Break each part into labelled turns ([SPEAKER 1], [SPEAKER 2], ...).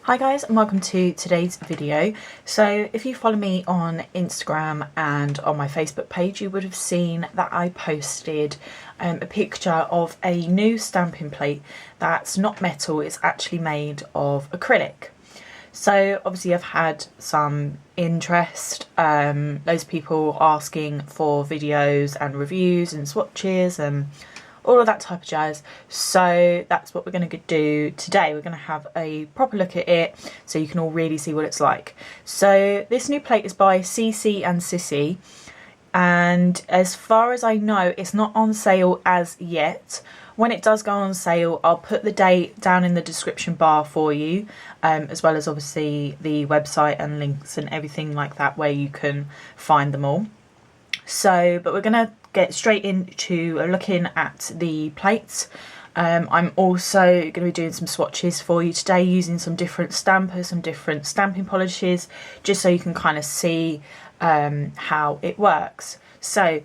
[SPEAKER 1] Hi guys, and welcome to today's video. So if you follow me on Instagram and on my Facebook page, you would have seen that I posted a picture of a new stamping plate that's not metal, it's actually made of acrylic. So obviously I've had some interest, loads of people asking for videos and reviews and swatches and all of that type of jazz. So that's what we're going to do today. We're going to have a proper look at it so you can all really see what it's like. So this new plate is by Cici and Sisi, and as far as I know it's not on sale as yet. When it does go on sale, I'll put the date down in the description bar for you, as well as obviously the website and links and everything like that where you can find them all. So, but we're going to get straight into looking at the plates. I'm also going to be doing some swatches for you today using some different stampers, some different stamping polishes, just so you can kind of see how it works. So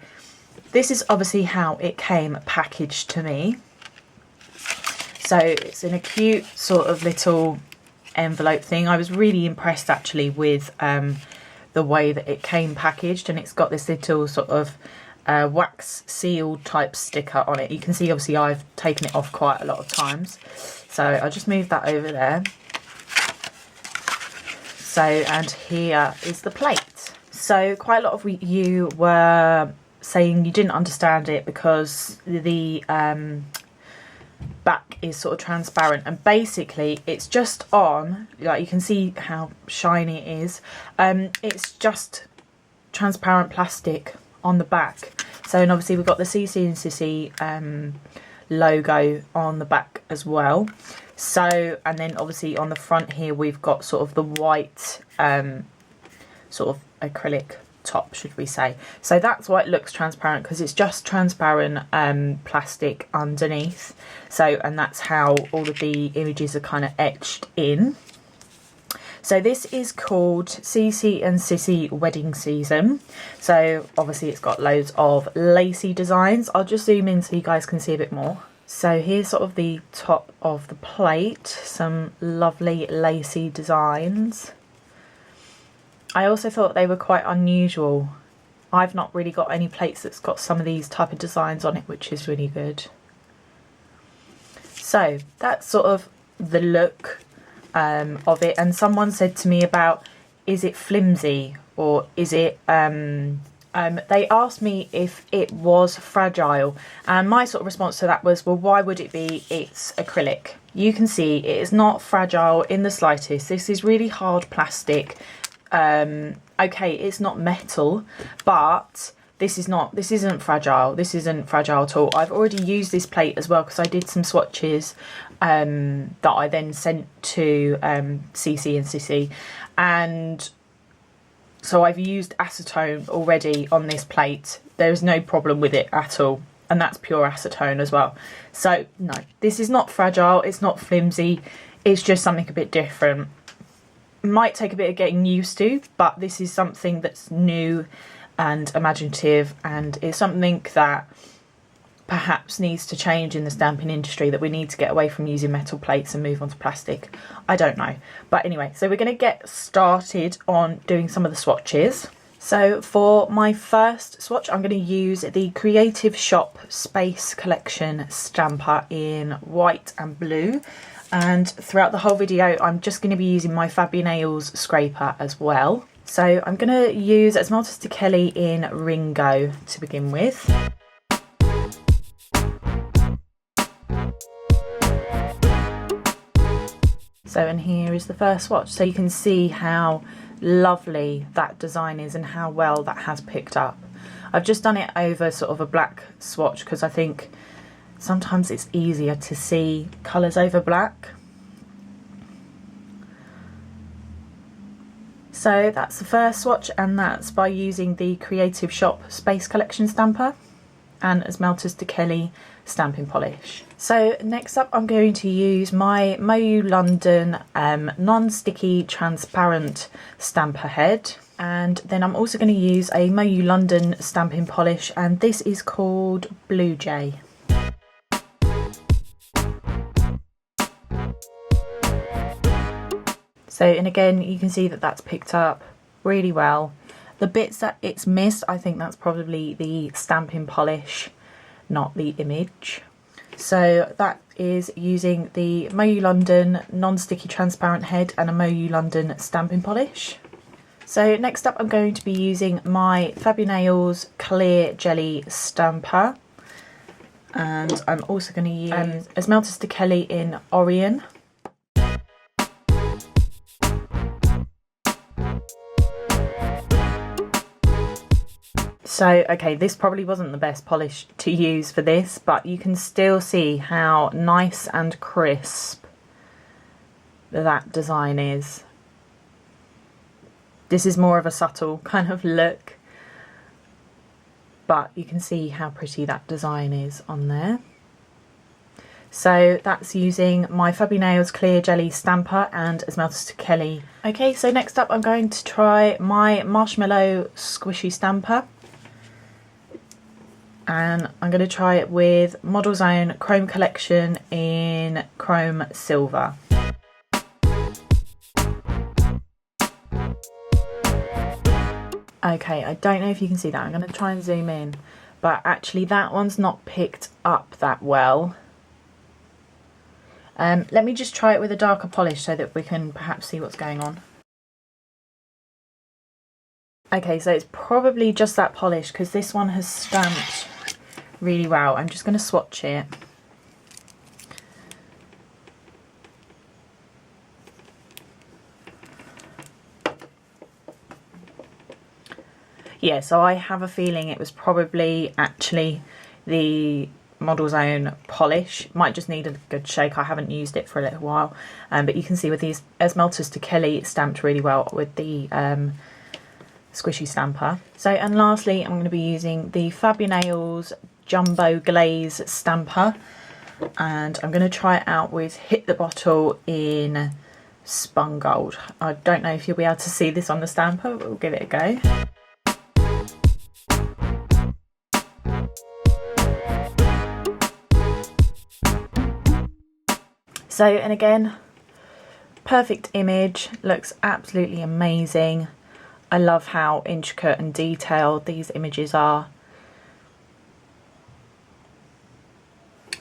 [SPEAKER 1] this is obviously how it came packaged to me. So it's in a cute sort of little envelope thing. I was really impressed actually with the way that it came packaged, and it's got this little sort of wax seal type sticker on it. You can see obviously I've taken it off quite a lot of times, so I'll just move that over there. So, and here is the plate. So quite a lot of you were saying you didn't understand it because the back is sort of transparent, and basically it's just on, like you can see how shiny it is, it's just transparent plastic on the back. So, and obviously we've got the Cici and Sisi logo on the back as well. So, and then obviously on the front here we've got sort of the white sort of acrylic top, should we say. So that's why it looks transparent, because it's just transparent plastic underneath. So, and that's how all of the images are kind of etched in. So this is called Cici and Sisi Wedding Season. So obviously it's got loads of lacy designs. I'll just zoom in so you guys can see a bit more. So here's sort of the top of the plate, some lovely lacy designs. I also thought they were quite unusual. I've not really got any plates that's got some of these type of designs on it, which is really good. So that's sort of the look of it. And someone said to me about, is it flimsy or is it they asked me if it was fragile, and my sort of response to that was, well, why would it be? It's acrylic. You can see it is not fragile in the slightest. This is really hard plastic. Okay, it's not metal, but this isn't fragile. This isn't fragile at all. I've already used this plate as well because I did some swatches that I then sent to Cici and Sisi, and so I've used acetone already on this plate. There's no problem with it at all, and that's pure acetone as well. So no, this is not fragile, it's not flimsy, it's just something a bit different. Might take a bit of getting used to, but this is something that's new and imaginative, and it's something that perhaps needs to change in the stamping industry, that we need to get away from using metal plates and move on to plastic. I don't know. But anyway, so we're going to get started on doing some of the swatches. So for my first swatch, I'm going to use the Creative Shop Space Collection stamper in white and blue. And throughout the whole video, I'm just going to be using my Fabby Nails scraper as well. So I'm going to use Esmaltes de Kelly in Ringo to begin with. So, and here is the first swatch. So you can see how lovely that design is and how well that has picked up. I've just done it over sort of a black swatch because I think sometimes it's easier to see colours over black. So that's the first swatch, and that's by using the Creative Shop Space Collection stamper and Esmaltes de Kelly stamping polish. So next up I'm going to use my Moyu London non-sticky transparent stamper head, and then I'm also going to use a Moyu London stamping polish, and this is called Blue Jay. So, and again, you can see that that's picked up really well. The bits that it's missed, I think that's probably the stamping polish, not the image. So that is using the Moyu London non-sticky transparent head and a Moyu London stamping polish. So next up I'm going to be using my Fabionails clear jelly stamper, and I'm also going to use Esmaltes de Kelly in Orion. So, okay, this probably wasn't the best polish to use for this, but you can still see how nice and crisp that design is. This is more of a subtle kind of look, but you can see how pretty that design is on there. So that's using my Fabionails clear jelly stamper and Esmaltes de Kelly. Okay, so next up I'm going to try my marshmallow squishy stamper. And I'm going to try it with Model's Own Chrome Collection in Chrome Silver. Okay, I don't know if you can see that. I'm going to try and zoom in, but actually that one's not picked up that well. Let me just try it with a darker polish so that we can perhaps see what's going on. Okay, so it's probably just that polish because this one has stamped really well. I'm just going to swatch it. Yeah, so I have a feeling it was probably actually the Model's Own polish. Might just need a good shake. I haven't used it for a little while, but you can see with these Esmaltes de Kelly it stamped really well with the squishy stamper. So, and lastly I'm going to be using the Fabionails Jumbo Glaze stamper, and I'm going to try it out with Hit the Bottle in Spun Gold. I don't know if you'll be able to see this on the stamper, but we'll give it a go. So, and again, perfect image, looks absolutely amazing. I love how intricate and detailed these images are.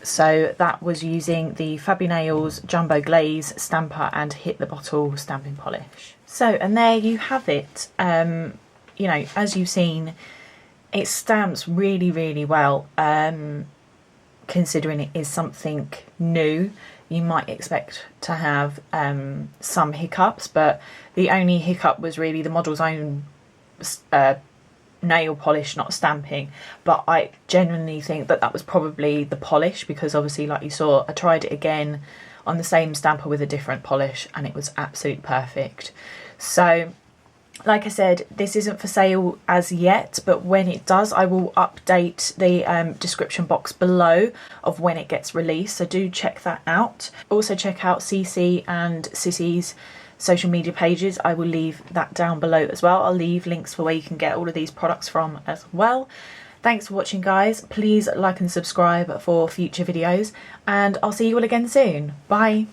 [SPEAKER 1] So that was using the Fabionails Jumbo Glaze stamper and Hit the Bottle stamping polish. So, and there you have it. You know, as you've seen, it stamps really, really well. Considering it is something new, you might expect to have some hiccups, but the only hiccup was really the Model's Own nail polish not stamping. But I genuinely think that that was probably the polish, because obviously, like you saw, I tried it again on the same stamper with a different polish and it was absolutely perfect. So like I said, this isn't for sale as yet, but when it does I will update the description box below of when it gets released, so do check that out. Also check out Cici and Sisi's social media pages. I will leave that down below as well. I'll leave links for where you can get all of these products from as well. Thanks for watching, guys. Please like and subscribe for future videos, and I'll see you all again soon. Bye.